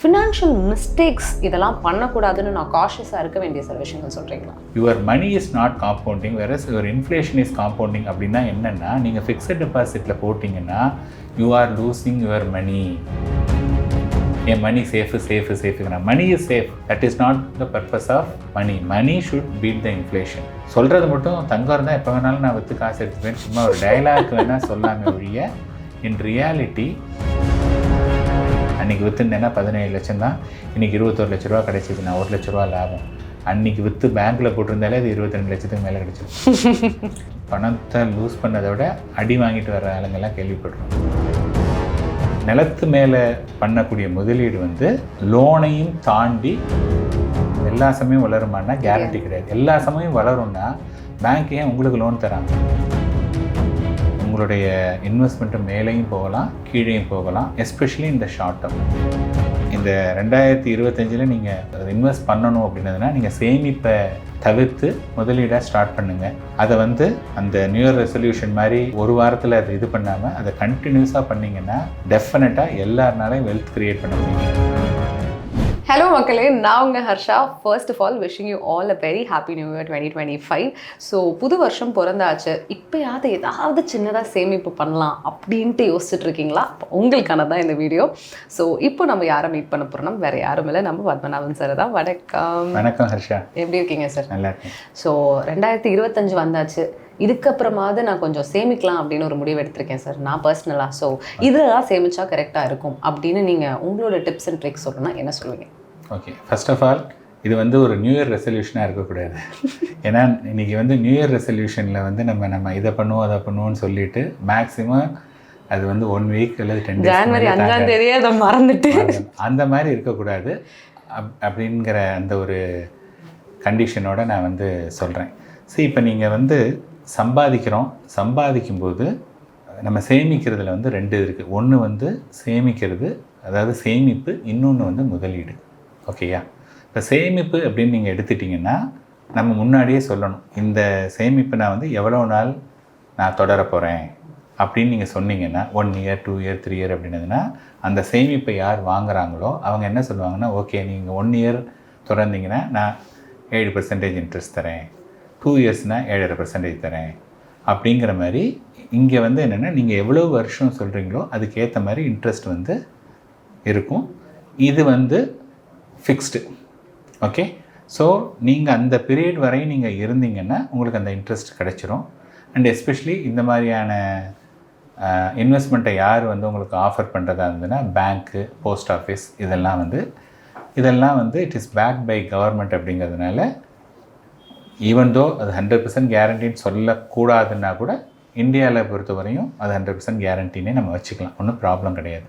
Financial mistakes இதெல்லாம் பண்ணக்கூடாதுன்னு நான் காஷியஸாக இருக்க வேண்டிய சில விஷயங்கள் சொல்கிறீங்களா? Your money is not compounding whereas your inflation is compounding. அப்படின்னா என்னென்னா, நீங்கள் ஃபிக்ஸட் டெபாசிட்டில் போட்டிங்கன்னா you are losing your money. என் மணி சேஃபுங்கிறா. Money is safe. That is not the purpose of money. Money should beat the inflation. சொல்கிறது மட்டும் தங்கம் இருந்தால் எப்போ வேணாலும் நான் விற்று காசு எடுத்துப்பேன், சும்மா ஒரு டைலாக் வேணால் சொல்லாமல் ஒழிய இன் ரியாலிட்டி அன்றைக்கி விற்றுருந்தேன்னா 17 லட்சம் தான், இன்றைக்கி 21 லட்ச ரூபா கிடைச்சிது, நான் 1 லட்ச ரூபா லாபம். அன்றைக்கி விற்று பேங்க்கில் போட்டிருந்தாலே அது 22 லட்சத்துக்கு மேலே கிடச்சிடும். பணத்தை லூஸ் பண்ணதை விட அடி வாங்கிட்டு வர ஆளுங்கள்லாம் கேள்விப்படுறோம். நிலத்து மேலே பண்ணக்கூடிய முதலீடு வந்து லோனையும் தாண்டி எல்லா சமயம் வளருமானா கேரண்டி கிடையாது. எல்லா சமயம் வளரும்னா பேங்க் ஏன் உங்களுக்கு லோன் தராங்க? உங்களுடைய இன்வெஸ்ட்மெண்ட்டு மேலேயும் போகலாம், கீழேயும் போகலாம், எஸ்பெஷலி இந்த ஷார்ட் டேர்ம். இந்த 2025 நீங்கள் அதை இன்வெஸ்ட் பண்ணணும் அப்படின்னதுனா நீங்கள் சேமிப்பை தவிர்த்து முதலீடாக ஸ்டார்ட் பண்ணுங்கள். அதை வந்து அந்த நியூ இயர் ரெசல்யூஷன் மாதிரி ஒரு வாரத்தில் அதை இது பண்ணாமல் அதை கண்டினியூஸாக பண்ணிங்கன்னா டெஃபினட்டாக எல்லாருனாலையும் வெல்த் க்ரியேட் பண்ண முடியும். ஹலோ மக்களே, நான் உங்கள் Harsha. First of all wishing you all a very happy new year 2025. So புது வருஷம் பிறந்தாச்சு, இப்போயாவது ஏதாவது சின்னதாக சேமிப்பு பண்ணலாம் அப்படின்ட்டு யோசிச்சுட்டு இருக்கீங்களா? உங்களுக்கான தான் இந்த வீடியோ. ஸோ இப்போ நம்ம யாரை மீட் பண்ண போகிறோம்னா வேறு யாரும் இல்லை, நம்ம பத்மநாபன் சார் தான். வணக்கம். வணக்கம் ஹர்ஷா. எப்படி இருக்கீங்க சார்? நல்லா இருக்கேன். ஸோ 2025 வந்தாச்சு, இதுக்கப்புறமாவது நான் கொஞ்சம் சேமிக்கலாம் அப்படின்னு ஒரு முடிவு எடுத்திருக்கேன் சார், நான் பர்சனலாக. ஸோ இதெல்லாம் சேமிச்சா கரெக்டாக இருக்கும் அப்படின்னு நீங்கள் உங்களோட டிப்ஸ் அண்ட் ட்ரிக்ஸ் சொல்லணும்னா என்ன சொல்லுவீங்க? ஓகே, ஃபர்ஸ்ட் ஆஃப் ஆல் இது வந்து ஒரு நியூ இயர் ரெசல்யூஷனாக இருக்கக்கூடாது. ஏன்னா இன்றைக்கி வந்து நியூ இயர் ரெசல்யூஷனில் வந்து நம்ம இதை பண்ணுவோம் அதை பண்ணுவோம்னு சொல்லிட்டு மேக்ஸிமம் அது வந்து 1 வீக் அல்லது 10 days ஜனவரி 5ஆம் தேதியே அதை மறந்துட்டு அந்த மாதிரி இருக்கக்கூடாது அப்படிங்கிற அந்த ஒரு கண்டிஷனோடு நான் வந்து சொல்கிறேன். சரி, இப்போ நீங்கள் வந்து சம்பாதிக்கும்போது நம்ம சேமிக்கிறதுல வந்து 2 இருக்குது. ஒன்று வந்து சேமிக்கிறது, அதாவது சேமிப்பு, இன்னொன்று வந்து முதலீடு. ஓகேயா? இப்போ சேமிப்பு அப்படின்னு நீங்கள் எடுத்துட்டிங்கன்னா நம்ம முன்னாடியே சொல்லணும், இந்த சேமிப்பு நான் வந்து எவ்வளோ நாள் நான் தொடர போகிறேன் அப்படின்னு நீங்கள் சொன்னீங்கன்னா 1 year 2 year 3 year அப்படின்னதுன்னா அந்த சேமிப்பை யார் வாங்குகிறாங்களோ அவங்க என்ன சொல்லுவாங்கன்னா, ஓகே நீங்கள் 1 year தொடர்ந்தீங்கன்னா நான் 7% இன்ட்ரெஸ்ட் தரேன், 2 yearsனால் 7.5% தரேன் அப்படிங்கிற மாதிரி. இங்கே வந்து என்னென்னா நீங்கள் எவ்வளோ வருஷம் சொல்கிறீங்களோ அதுக்கேற்ற மாதிரி இன்ட்ரெஸ்ட் வந்து இருக்கும். இது வந்து ஃபிக்ஸ்டு. ஓகே, ஸோ நீங்கள் அந்த பீரியட் வரையும் நீங்கள் இருந்தீங்கன்னா உங்களுக்கு அந்த இன்ட்ரெஸ்ட் கிடைச்சிரும். அண்ட் எஸ்பெஷலி இந்த மாதிரியான இன்வெஸ்ட்மெண்ட்டை யார் வந்து உங்களுக்கு ஆஃபர் பண்ணுறதா இருந்ததுன்னா பேங்க்கு, போஸ்ட் ஆஃபீஸ், இதெல்லாம் வந்து it is backed by government அப்படிங்கிறதுனால ஈவன் தோ அது 100% கேரண்டின்னு சொல்லக்கூடாதுன்னா கூட இந்தியாவில் பொறுத்த வரையும் அது 100% கேரண்டினே நம்ம வச்சுக்கலாம், ஒன்றும் ப்ராப்ளம் கிடையாது.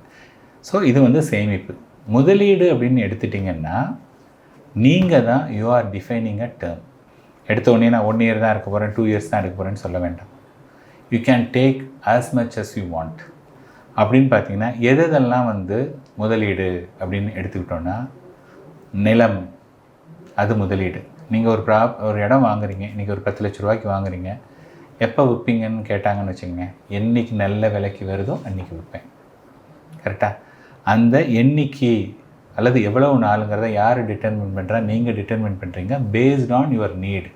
ஸோ இது வந்து சேமிப்பு. முதலீடு அப்படின்னு எடுத்துட்டிங்கன்னா நீங்கள் தான் you are defining a term. எடுத்த உடனே நான் 1 year தான் இருக்க போகிறேன், 2 years தான் எடுக்க போகிறேன்னு சொல்ல வேண்டாம். You can take as much as you want. அப்படின்னு பார்த்தீங்கன்னா எதெல்லாம் வந்து முதலீடு அப்படின்னு எடுத்துக்கிட்டோன்னா, நிலம் அது முதலீடு. நீங்கள் ஒரு இடம் வாங்குறீங்க, இன்றைக்கி ஒரு 10 லட்ச ரூபாய்க்கு வாங்குறீங்க, எப்போ விற்பீங்கன்னு கேட்டாங்கன்னு வச்சுக்கோங்க, என்றைக்கு நல்ல விலைக்கு வருதோ அன்றைக்கி விற்பேன். கரெக்டாக? அந்த எண்ணிக்கை அல்லது எவ்வளவு நாளுங்கிறத யார் டிட்டர்மின் பண்ணுறா? நீங்கள் டிட்டர்மின் பண்ணுறீங்க பேஸ்ட் ஆன் யுவர் நீட்.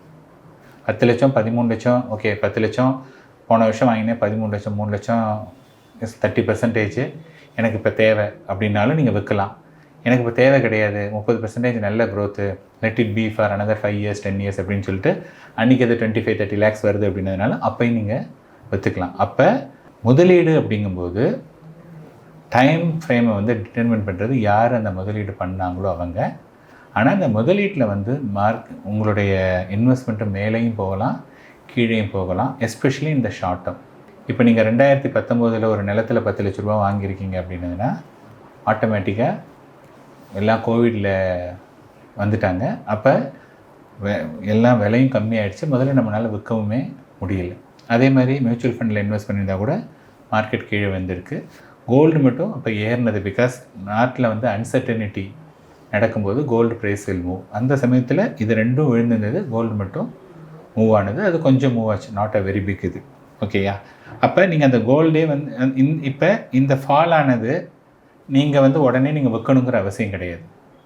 10 லட்சம் 13 லட்சம், ஓகே 10 லட்சம் போன வருஷம் வாங்கினேன், 13 லட்சம் 3 லட்சம் 30% எனக்கு இப்போ தேவை அப்படின்னாலும் நீங்கள் விற்கலாம். எனக்கு இப்போ தேவை கிடையாது, 30% நல்ல growth, let it be for another 5 years 10 years அப்படின்னு சொல்லிட்டு அன்றைக்கி அது 25-30 lakhs வருது அப்படின்னதுனால அப்போயும் நீங்கள் விற்றுக்கலாம். அப்போ முதலீடு அப்படிங்கும்போது டைம் ஃப்ரேமை வந்து டிட்டர்மின் பண்ணுறது யார் அந்த முதலீடு பண்ணாங்களோ அவங்க. ஆனால் அந்த முதலீட்டில் வந்து உங்களுடைய இன்வெஸ்ட்மெண்ட்டு மேலேயும் போகலாம், கீழேயும் போகலாம், எஸ்பெஷலி இந்த ஷார்ட் டேர்ம். இப்போ நீங்கள் 2019 ஒரு நிலத்தில் 10 லட்ச ரூபா வாங்கியிருக்கீங்க அப்படின்னதுன்னா ஆட்டோமேட்டிக்காக எல்லாம் கோவிடில் வந்துட்டாங்க. அப்போ எல்லாம் விலையும் கம்மியாகிடுச்சு, முதல்ல நம்மளால் விற்கவுமே முடியல. அதே மாதிரி மியூச்சுவல் ஃபண்டில் இன்வெஸ்ட் பண்ணியிருந்தால் கூட மார்க்கெட் கீழே வந்திருக்கு. கோல்டு மட்டும் இப்போ ஏறினது, பிகாஸ் நாட்டில் வந்து அன்சர்டனிட்டி நடக்கும்போது கோல்டு ப்ரைஸ் வில் மூவ். அந்த சமயத்தில் இது 2ம் விழுந்திருந்தது, கோல்டு மட்டும் மூவ் ஆனது. அது கொஞ்சம் மூவ் ஆச்சு, நாட் அ வெரி பிக் இது. ஓகேயா? அப்போ நீங்கள் அந்த கோல்டே வந்து இப்போ இந்த ஃபால் ஆனது நீங்கள் வந்து உடனே நீங்கள் விற்கணுங்கிற அவசியம் கிடையாது.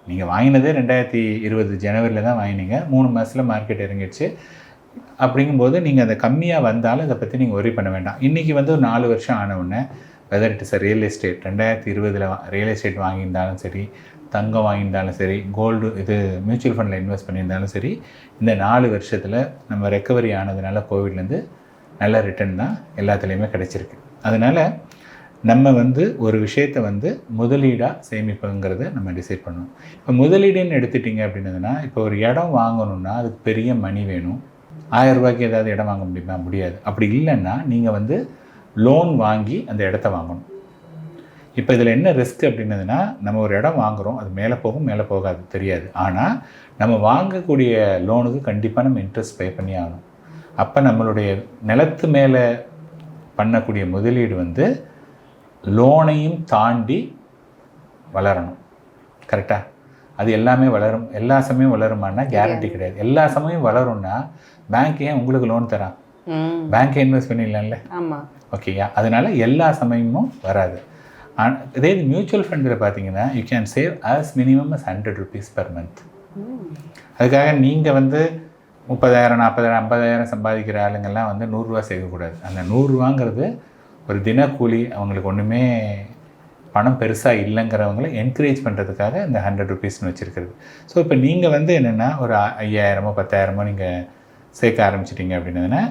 நீங்கள் வாங்கினதே 2020 ஜனவரியில் தான் வாங்கினீங்க, 3 மாதத்தில் மார்க்கெட் இறங்கிடுச்சு. அப்படிங்கும்போது நீங்கள் அதை கம்மியாக வந்தாலும் அதை பற்றி நீங்கள் ஒரி பண்ண வேண்டாம். இன்றைக்கி வந்து ஒரு 4 வருஷம் ஆன உடனே whether it is a real estate, 2020 real estate வாங்கியிருந்தாலும் சரி, தங்கம் வாங்கியிருந்தாலும் சரி, கோல்டு இது மியூச்சுவல் ஃபண்டில் இன்வெஸ்ட் பண்ணியிருந்தாலும் சரி, இந்த 4 வருஷத்தில் நம்ம ரெக்கவரி ஆனதுனால கோவிட்லேருந்து நல்ல ரிட்டர்ன் தான் எல்லாத்துலேயுமே கிடச்சிருக்கு. அதனால் நம்ம வந்து ஒரு விஷயத்தை வந்து முதலீடாக சேமிப்புங்கிறத நம்ம டிசைட் பண்ணணும். இப்போ முதலீடுன்னு எடுத்துட்டிங்க அப்படின்னதுன்னா, இப்போ ஒரு இடம் வாங்கணுன்னா அதுக்கு பெரிய மணி வேணும். 1000 ரூபாய்க்கு ஏதாவது இடம் வாங்க முடியுமா? முடியாது. அப்படி இல்லைன்னா நீங்கள் வந்து லோன் வாங்கி அந்த இடத்த வாங்கணும். இப்போ இதில் என்ன ரிஸ்க் அப்படின்னதுன்னா, நம்ம ஒரு இடம் வாங்குகிறோம், அது மேலே போகும் மேலே போகாது தெரியாது. ஆனால் நம்ம வாங்கக்கூடிய லோனுக்கு கண்டிப்பாக நம்ம இன்ட்ரெஸ்ட் பே பண்ணி ஆகணும். அப்போ நம்மளுடைய நிலத்து மேலே பண்ணக்கூடிய முதலீடு வந்து லோனையும் தாண்டி வளரணும். கரெக்டாக? அது எல்லாமே வளரும், எல்லா சமயம் வளருமானா கேரண்டி கிடையாது. எல்லா சமயம் வளரும்னா பேங்க் ஏன் உங்களுக்கு லோன் தரான்? பேங்க்கே இன்வெஸ்ட் பண்ணிடலாம்ல. ஆமாம். ஓகேயா? அதனால் எல்லா சமயமும் வராது. இதே இது மியூச்சுவல் ஃபண்டில் பார்த்தீங்கன்னா you can save as minimum ₹100 per month. அதுக்காக நீங்கள் வந்து 30,000 40,000 50,000 சம்பாதிக்கிற ஆளுங்கள்லாம் வந்து 100 ரூபா சேர்க்கக்கூடாது. அந்த 100 ரூபாங்கிறது ஒரு தினக்கூலி, அவங்களுக்கு ஒன்றுமே பணம் பெருசாக இல்லைங்கிறவங்கள என்கரேஜ் பண்ணுறதுக்காக இந்த ₹100 வச்சுருக்கிறது. ஸோ இப்போ நீங்கள் வந்து என்னென்னா ஒரு 5,000 10,000 நீங்கள் சேர்க்க ஆரம்பிச்சிட்டிங்க அப்படின்னதுன்னா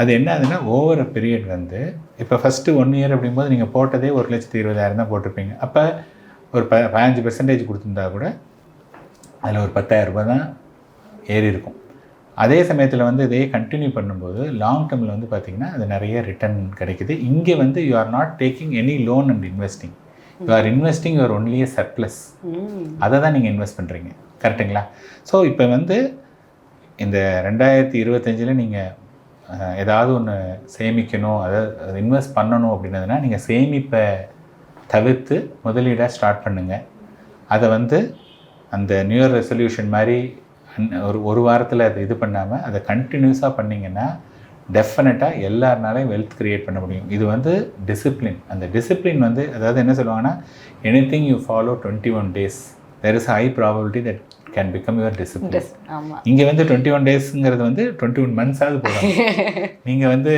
அது என்ன ஆகுதுன்னா ஓவர் பீரியட் வந்து இப்போ ஃபஸ்ட்டு 1 இயர் அப்படிங்கும்போது நீங்கள் போட்டதே 1,20,000 தான் போட்டிருப்பீங்க. அப்போ ஒரு 15% கொடுத்துருந்தா கூட அதில் ஒரு 10,000 ரூபாய் தான் ஏறி இருக்கும். அதே சமயத்தில் வந்து இதையே கண்டினியூ பண்ணும்போது லாங் டேர்மில் வந்து பார்த்திங்கன்னா அது நிறைய ரிட்டர்ன் கிடைக்குது. இங்கே வந்து you are not taking any loan and investing, you are investing your only a surplus. அதை தான் நீங்கள் இன்வெஸ்ட் பண்ணுறீங்க. கரெக்டுங்களா? ஸோ இப்போ வந்து இந்த 2025 நீங்கள் ஏதாவது ஒன்று சேமிக்கணும், அதை இன்வெஸ்ட் பண்ணணும் அப்படின்னதுன்னா நீங்கள் சேமிப்பை தவிர்த்து முதலீடாக ஸ்டார்ட் பண்ணுங்கள். அதை வந்து அந்த நியூ இயர் ரெசல்யூஷன் மாதிரி ஒரு வாரத்தில் அதை இது பண்ணாமல் அதை கண்டினியூஸாக பண்ணிங்கன்னா டெஃபினட்டாக எல்லாருனாலையும் வெல்த் க்ரியேட் பண்ண முடியும். இது வந்து டிசிப்ளின். அந்த டிசிப்ளின் வந்து அதாவது என்ன சொல்லுவாங்கன்னா, anything you follow 21 days there is a high probability that can become your discipline. இங்கே வந்து 21 daysங்கிறது வந்து 21 months-ஆவது போகலாம். நீங்கள் வந்து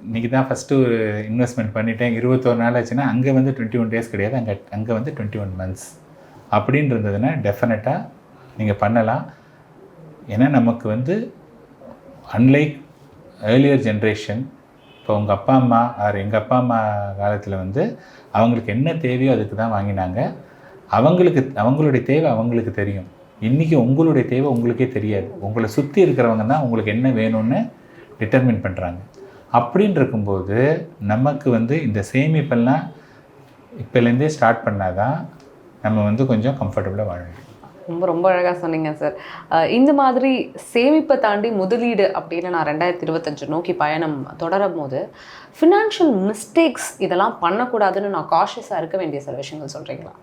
இன்றைக்கி தான் ஃபஸ்ட்டு ஒரு இன்வெஸ்ட்மெண்ட் பண்ணிட்டேன் 21 நாள் ஆச்சுன்னா அங்கே வந்து 21 days கிடையாது, அங்கே வந்து 21 months அப்படின்னு இருந்ததுன்னா டெஃபினட்டாக நீங்கள் பண்ணலாம். ஏன்னா நமக்கு வந்து அன்லைக் ஏர்லியர் ஜென்ரேஷன், இப்போ உங்கள் அப்பா அம்மா எங்கள் அப்பா அம்மா காலத்தில் வந்து அவங்களுக்கு என்ன தேவையோ அதுக்கு தான் வாங்கினாங்க. அவங்களுடைய தேவை அவங்களுக்கு தெரியும். இன்றைக்கி உங்களுடைய தேவை உங்களுக்கே தெரியாது. உங்களை சுற்றி இருக்கிறவங்க தான் உங்களுக்கு என்ன வேணும்னு டிட்டர்மின் பண்ணுறாங்க. அப்படின்னு இருக்கும்போது நமக்கு வந்து இந்த சேமிப்பெல்லாம் இப்போலேருந்தே ஸ்டார்ட் பண்ணால் தான் நம்ம வந்து கொஞ்சம் கம்ஃபர்டபுளாக வாழ முடியும். ரொம்ப அழகாக சொன்னீங்க சார். இந்த மாதிரி சேமிப்பை தாண்டி முதலீடு அப்படின்னு நான் 2025 நோக்கி பயணம் தொடரும் போது ஃபினான்ஷியல் மிஸ்டேக்ஸ் இதெல்லாம் பண்ணக்கூடாதுன்னு நான் காஷியஸாக இருக்க வேண்டிய சில விஷயங்கள் சொல்கிறீங்களா?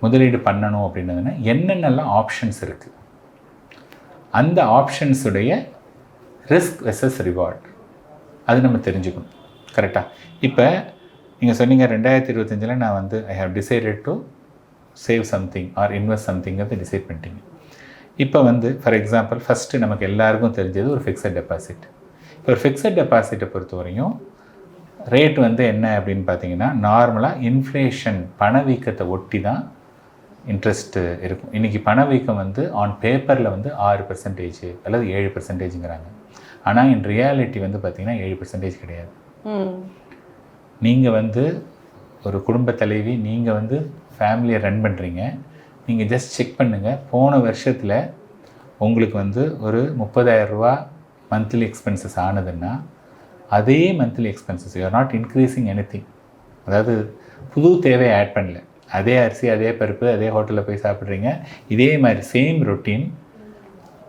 முதலீடு பண்ணணும் அப்படின்னதுன்னா என்னென்னலாம் ஆப்ஷன்ஸ் இருக்குது, அந்த ஆப்ஷன்ஸுடைய ரிஸ்க் வெர்சஸ் ரிவார்ட் அது நம்ம தெரிஞ்சுக்கணும். கரெக்டாக? இப்போ நீங்கள் சொன்னீங்க 2025 நான் வந்து I have decided to save something or invest சம்திங்கிறத டிசைட் பண்ணிட்டீங்க. இப்போ வந்து ஃபார் எக்ஸாம்பிள் ஃபஸ்ட்டு நமக்கு எல்லாருக்கும் தெரிஞ்சது ஒரு ஃபிக்ஸட் டெபாசிட். இப்போ ஒரு ஃபிக்ஸட் டெபாசிட்டை பொறுத்த வரையும் ரேட் வந்து என்ன அப்படின்னு பார்த்தீங்கன்னா நார்மலாக இன்ஃப்ளேஷன் பணவீக்கத்தை ஒட்டி தான் இன்ட்ரெஸ்ட்டு இருக்கும். இன்றைக்கி பணவீக்கம் வந்து ஆன் பேப்பரில் வந்து 6% அல்லது 7%ங்கிறாங்க. ஆனால் இன் ரியாலிட்டி வந்து பார்த்திங்கன்னா 7% கிடையாது. நீங்கள் வந்து ஒரு குடும்ப தலைவி, நீங்கள் வந்து ஃபேமிலியை ரன் பண்ணுறீங்க. நீங்கள் ஜஸ்ட் செக் பண்ணுங்கள், போன வருஷத்தில் உங்களுக்கு வந்து ஒரு 30,000 ரூபா மந்த்லி எக்ஸ்பென்சஸ் ஆனதுன்னா அதே monthly expenses you are not increasing anything. அதாவது புது தேவையை ஆட் பண்ணல. அதே அரிசி, அதே பருப்பு, அதே ஹோட்டலில் போய் சாப்பிட்றீங்க. இதே மாதிரி சேம் ரொட்டீன்.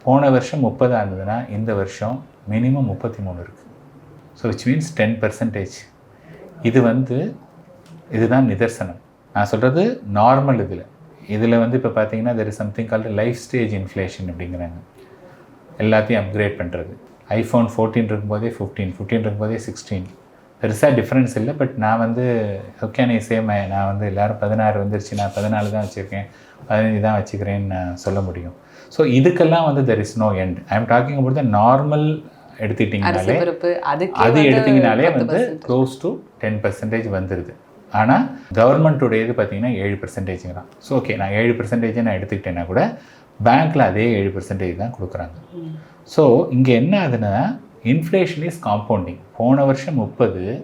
போன வருஷம் 30 ஆனதுன்னா இந்த வருஷம் மினிமம் 33 இருக்குது. So which means 10%. இதுதான் நிதர்சனம். நான் சொல்கிறது நார்மல். இதில் வந்து இப்போ பார்த்தீங்கன்னா there is something called life stage inflation அப்படிங்கிறாங்க. எல்லாத்தையும் அப்கிரேட் பண்ணுறது. iPhone 14 இருக்கும்போதே 15 இருக்கும்போதே 16, பெருசாக டிஃப்ரென்ஸ் இல்லை. பட் நான் வந்து ஓகே சேம் நான் வந்து எல்லோரும் 16 வந்துருச்சு, நான் 14 தான் வச்சுருக்கேன், 15 தான் வச்சுக்கிறேன்னு நான் சொல்ல முடியும். ஸோ இதுக்கெல்லாம் வந்து there is no end. I am talking about the normal எடுத்துக்கிட்டிங்கனாலே, அது எடுத்திங்கனாலே வந்து க்ளோஸ் டு 10% வந்துடுது. ஆனால் கவர்மெண்ட்டுடையது பார்த்தீங்கன்னா 7%ங்கிறான். ஸோ ஓகே, நான் 7% நான் எடுத்துக்கிட்டேன்னா கூட பேங்க்கில் அதே 7% தான் கொடுக்குறாங்க. ஸோ இங்கே என்ன ஆகுதுன்னா, இன்ஃப்ளேஷன் இஸ் காம்பவுண்டிங். போன வருஷம் 30,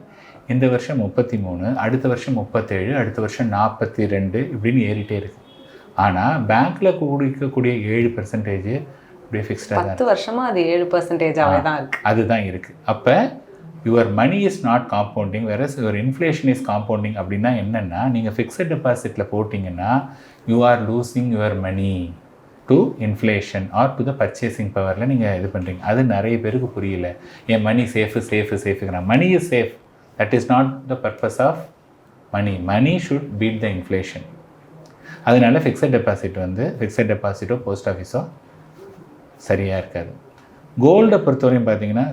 இந்த வருஷம் 33, அடுத்த வருஷம் 37, அடுத்த வருஷம் 42 இப்படின்னு ஏறிட்டே இருக்குது. ஆனால் பேங்க்கில் கொடுக்கக்கூடிய 7% அப்படியே ஃபிக்ஸ்டாக தான் 10 வருஷமாக அது 7%ஆகவே தான் இருக்குது. அதுதான் இருக்குது. அப்போ your money is not compounding, whereas your inflation is compounding. அப்படின்னா என்னென்னா, நீங்கள் ஃபிக்ஸட் டெபாசிட்டில் போட்டிங்கன்னா you are losing your money to inflation or to the purchasing பவரில் நீங்கள் இது பண்ணுறீங்க. அது நிறைய பேருக்கு புரியல. என் மணி சேஃபுங்கிறான். Money is safe, that is not the purpose of money. Money should beat the inflation. அதனால ஃபிக்ஸட் டெபாசிட்டோ போஸ்ட் ஆஃபீஸோ சரியாக இருக்காது. கோல்டை பொறுத்தவரையும் பார்த்தீங்கன்னா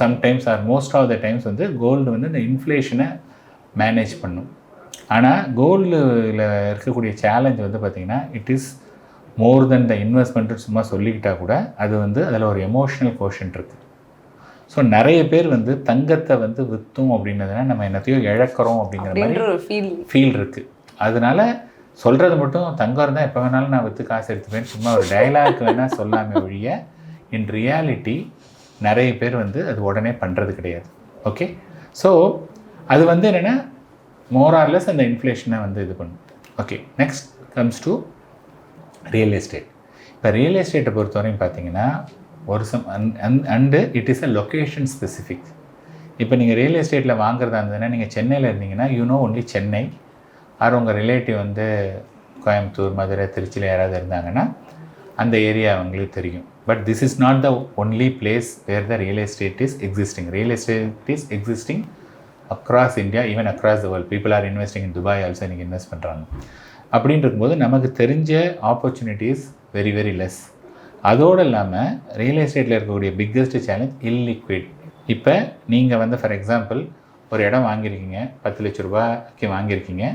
sometimes or most of the times வந்து கோல்டு வந்து இந்த இன்ஃப்ளேஷனை மேனேஜ் பண்ணும். ஆனால் கோல்டில் இருக்கக்கூடிய சேலஞ்ச் வந்து பார்த்திங்கன்னா, it is more then the investment சும்மா சொல்லிக்கிட்டால் கூட அது வந்து அதில் ஒரு எமோஷ்னல் கோஷன்ட் இருக்குது. ஸோ நிறைய பேர் வந்து தங்கத்தை வந்து விற்றோம் அப்படின்னதுனா நம்ம என்னத்தையோ இழக்கிறோம் அப்படிங்கிற மாதிரி ஒரு ஃபீல் இருக்குது. அதனால சொல்கிறது மட்டும் தங்கம் இருந்தால் எப்போ வேணாலும் நான் விற்று காசு எடுத்துப்பேன் சும்மா ஒரு டைலாக் வேணால் சொல்லாமல் ஒழிய இன் ரியாலிட்டி நிறைய பேர் வந்து அது உடனே பண்ணுறது கிடையாது. ஓகே, ஸோ அது வந்து என்னென்னா மோரார்லெஸ் அந்த இன்ஃப்ளேஷனை வந்து இது பண்ணும். Okay, next comes to real estate. இப்போ ரியல் எஸ்டேட்டை பொறுத்தவரையும் பார்த்தீங்கன்னா ஒரு and it is a location specific. இப்போ நீங்கள் ரியல் எஸ்டேட்டில் வாங்குறதா இருந்ததுன்னா, நீங்கள் சென்னையில் இருந்தீங்கன்னா ஒன்லி சென்னை, ஆர் உங்கள் ரிலேட்டிவ் வந்து கோயம்புத்தூர், மதுரை, திருச்சியில் யாராவது இருந்தாங்கன்னா அந்த ஏரியா அவங்களுக்கு தெரியும். But this is not the only place where the real estate is existing. Real estate is existing across India, even across the world. People are investing in Dubai also இன்றைக்கி invest பண்ணுறாங்க. அப்படின்னு இருக்கும்போது நமக்கு தெரிஞ்ச opportunities very very less. அதோடு இல்லாமல் real எஸ்டேட்டில் இருக்கக்கூடிய பிக்கஸ்ட் சேலஞ்ச் இல்லிக்விட். இப்போ நீங்கள் வந்து ஃபார் எக்ஸாம்பிள் ஒரு இடம் வாங்கியிருக்கீங்க, 10 லட்ச ரூபாய்க்கு வாங்கியிருக்கீங்க.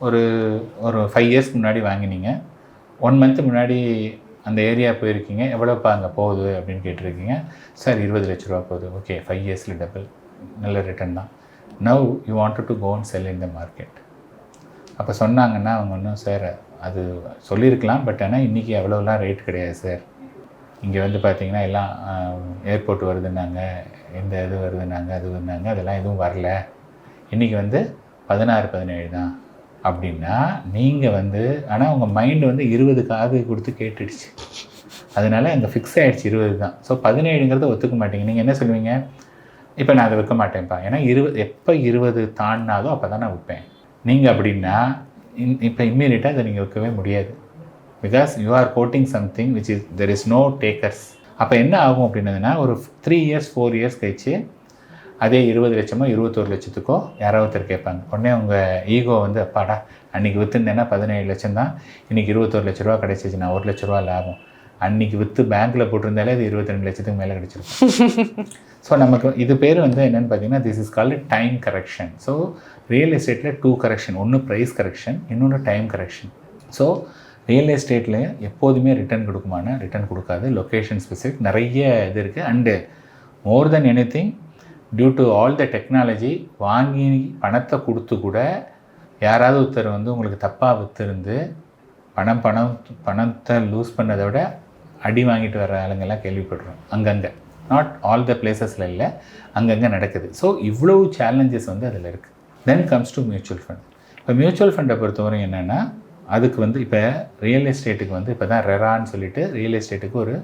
ஒரு 5 இயர்ஸ்க்கு முன்னாடி வாங்கினீங்க. 1 மந்த் முன்னாடி அந்த ஏரியா போயிருக்கீங்க. எவ்வளோப்பா அங்கே போகுது அப்படின்னு கேட்டிருக்கீங்க. சார் 20 லட்ச ரூபா போகுது. ஓகே, 5 இயர்ஸில் டபுள், நல்ல ரிட்டர்ன் தான். Now you wanted to go and sell in the market. அப்போ சொன்னாங்கன்னா அவங்க ஒன்றும் சார் அது சொல்லியிருக்கலாம், பட் ஆனால் இன்றைக்கி எவ்வளோலாம் ரேட் கிடையாது சார். இங்கே வந்து பார்த்திங்கன்னா எல்லாம் ஏர்போர்ட் வருதுன்னாங்க, இந்த இது வருதுன்னாங்க, அது வருதுன்னாங்க, அதெல்லாம் எதுவும் வரல. இன்றைக்கி வந்து 16-17 தான் அப்படின்னா நீங்கள் வந்து, ஆனால் உங்கள் மைண்டு வந்து 20 காது கொடுத்து கேட்டுடுச்சு. அதனால் அங்கே ஃபிக்ஸ் ஆகிடுச்சு 20 தான். ஸோ 17ங்கிறத ஒத்துக்க மாட்டீங்க. நீங்கள் என்ன சொல்லுவீங்க? இப்போ நான் அதை விற்க மாட்டேன்ப்பா, ஏன்னா 20 தாண்டினாதோ அப்போ தான் நான் விற்பேன். நீங்கள் அப்படின்னா இப்போ இம்மீடியட்டாக அதை நீங்கள் விற்கவே முடியாது. Because you are quoting something which is there is no takers. அப்போ என்ன ஆகும் அப்படின்னதுன்னா, ஒரு 3 இயர்ஸ் 4 இயர்ஸ் கழிச்சு அதே 20 லட்சமோ 21 லட்சத்துக்கோ யாராவது ஒருத்தர் கேட்பாங்க. உடனே உங்கள் ஈகோ வந்து அப்பாடா அன்றைக்கி விற்றுருந்தேன்னா 17 லட்சம் தான், இன்றைக்கி 21 லட்ச ரூபா கிடச்சிச்சு, நான் 1 லட்ச ரூபா லாபம். அன்றைக்கி விற்று பேங்க்கில் போட்டிருந்தாலே அது 22 லட்சத்துக்கு மேலே கிடச்சிருக்கும். ஸோ நமக்கு இது பேர் வந்து என்னென்னு பார்த்தீங்கன்னா, this is called time correction. So real எஸ்டேட்டில் 2 கரெக்ஷன், ஒன்று ப்ரைஸ் கரெக்ஷன், இன்னொன்று டைம் கரெக்ஷன். ஸோ ரியல் எஸ்டேட்டில் எப்போதுமே ரிட்டர்ன் கொடுக்குமானா ரிட்டர்ன் கொடுக்காது. லொக்கேஷன் ஸ்பெசிஃபிக் நிறைய இது இருக்குது. And more than anything due to all the technology, வாங்கி பணத்தை கொடுத்து கூட யாராவது ஒருத்தர் வந்து உங்களுக்கு தப்பாக விற்றுருந்து பணத்தை லூஸ் பண்ணதை விட அடி வாங்கிட்டு வர ஆளுங்கெல்லாம் கேள்விப்படுறோம். அங்கங்கே, நாட் ஆல் த பிளேசஸில் இல்லை, அங்கங்கே நடக்குது. ஸோ இவ்வளோ சேலஞ்சஸ் வந்து அதில் இருக்குது. Then comes to mutual fund. இப்போ மியூச்சுவல் ஃபண்டை பொறுத்தவரை என்னென்னா, அதுக்கு வந்து இப்போ ரியல் எஸ்டேட்டுக்கு வந்து இப்போ தான் ரெரான்னு சொல்லிட்டு ரியல் எஸ்டேட்டுக்கு ஒரு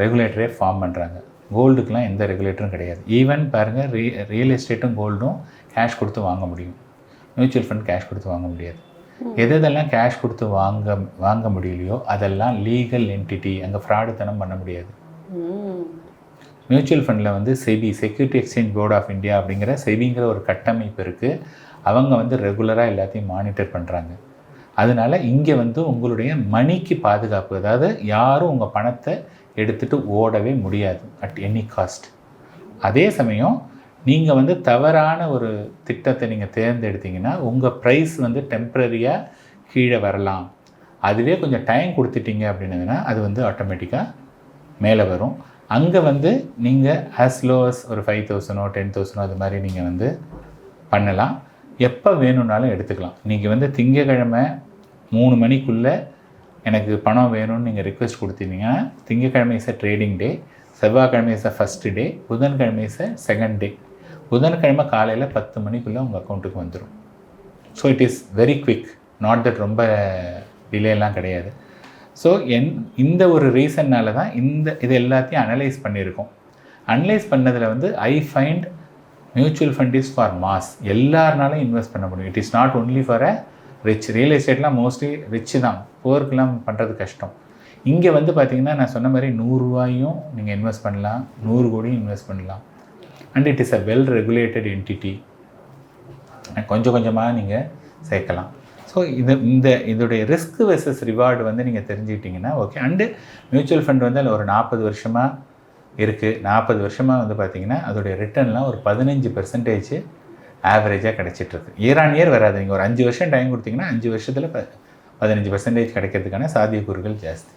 ரெகுலேட்டரே ஃபார்ம் பண்ணுறாங்க. கோல்டுக்கெலாம் எந்த ரெகுலேட்டரும் கிடையாது. ஈவன் பாருங்கள், ரியல் எஸ்டேட்டும் கோல்டும் கேஷ் கொடுத்து வாங்க முடியும், மியூச்சுவல் ஃபண்ட் கேஷ் கொடுத்து வாங்க முடியாது. எதெல்லாம் கேஷ் கொடுத்து வாங்க முடியலையோ அதெல்லாம் லீகல் என்டிட்டி, அங்கே ஃப்ராடுத்தனம் பண்ண முடியாது. மியூச்சுவல் ஃபண்டில் வந்து SEBI, security exchange board of India அப்படிங்கிற செபிங்கிற ஒரு கட்டமைப்பு இருக்குது. அவங்க வந்து ரெகுலராக எல்லாத்தையும் மானிட்டர் பண்ணுறாங்க. அதனால் இங்கே வந்து உங்களுடைய மணிக்கு பாதுகாப்பு, அதாவது யாரும் உங்கள் பணத்தை எடுத்துகிட்டு ஓடவே முடியாது அட் எனி காஸ்ட். அதே சமயம் நீங்கள் வந்து தவறான ஒரு திட்டத்தை நீங்கள் தேர்ந்தெடுத்தீங்கன்னா உங்கள் ப்ரைஸ் வந்து டெம்ப்ரரியாக கீழே வரலாம். அதுவே கொஞ்சம் டைம் கொடுத்துட்டீங்க அப்படின்னதுன்னா அது வந்து ஆட்டோமேட்டிக்காக மேலே வரும். அங்கே வந்து நீங்கள் ஆஸ் லோ அஸ் ஒரு 5,000 10,000 அது மாதிரி நீங்கள் வந்து பண்ணலாம். எப்போ வேணும்னாலும் எடுத்துக்கலாம். நீங்கள் வந்து திங்கக்கிழமை 3 மணிக்குள்ளே எனக்கு பணம் வேணும்னு நீங்கள் ரிக்வெஸ்ட் கொடுத்தீங்கன்னா திங்கக்கிழமை இஸ் அ ட்ரேடிங் டே, செவ்வாய்க்கிழமை இஸ் அ ஃபஸ்ட்டு டே, புதன்கிழமை இஸ் அ செகண்ட் டே. புதன்கிழமை காலையில் 10 மணிக்குள்ளே உங்கள் அக்கௌண்ட்டுக்கு வந்துடும். So it is very quick, not that ரொம்ப டிலேலாம் கிடையாது. ஸோ இந்த ஒரு ரீசன்னால் தான் இது எல்லாத்தையும் அனலைஸ் பண்ணியிருக்கோம். அனலைஸ் பண்ணதில் வந்து I find mutual fund is for mass. எல்லாருனாலும் இன்வெஸ்ட் பண்ண முடியும். It is not only for a rich. ரியல் எஸ்டேட்லாம் மோஸ்ட்லி ரிச்சு தான், போருக்கெலாம் பண்ணுறது கஷ்டம். இங்கே வந்து பார்த்திங்கன்னா நான் சொன்ன மாதிரி 100 ரூபாயும் நீங்கள் இன்வெஸ்ட் பண்ணலாம், 100 கோடியும் இன்வெஸ்ட் பண்ணலாம். And it is a well regulated entity. கொஞ்சம் கொஞ்சமாக நீங்கள் சேர்க்கலாம். ஸோ இதோடைய ரிஸ்க் வெர்சஸ் ரிவார்டு வந்து நீங்கள் தெரிஞ்சுக்கிட்டிங்கன்னா ஓகே. அண்டு மியூச்சுவல் ஃபண்ட் வந்து அதில் ஒரு 40 வருஷமாக இருக்குது. 40 வருஷமாக வந்து பார்த்திங்கன்னா அதோடைய ரிட்டர்ன்லாம் ஒரு 15% ஆவரேஜாக கிடச்சிட்ருக்கு. இயர் ஆன் இயர் வராது. நீங்கள் ஒரு 5 வருஷம் டைம் கொடுத்தீங்கன்னா 5 வருஷத்தில் 15% கிடைக்கிறதுக்கான சாத்தியக்கூறுகள் ஜாஸ்தி.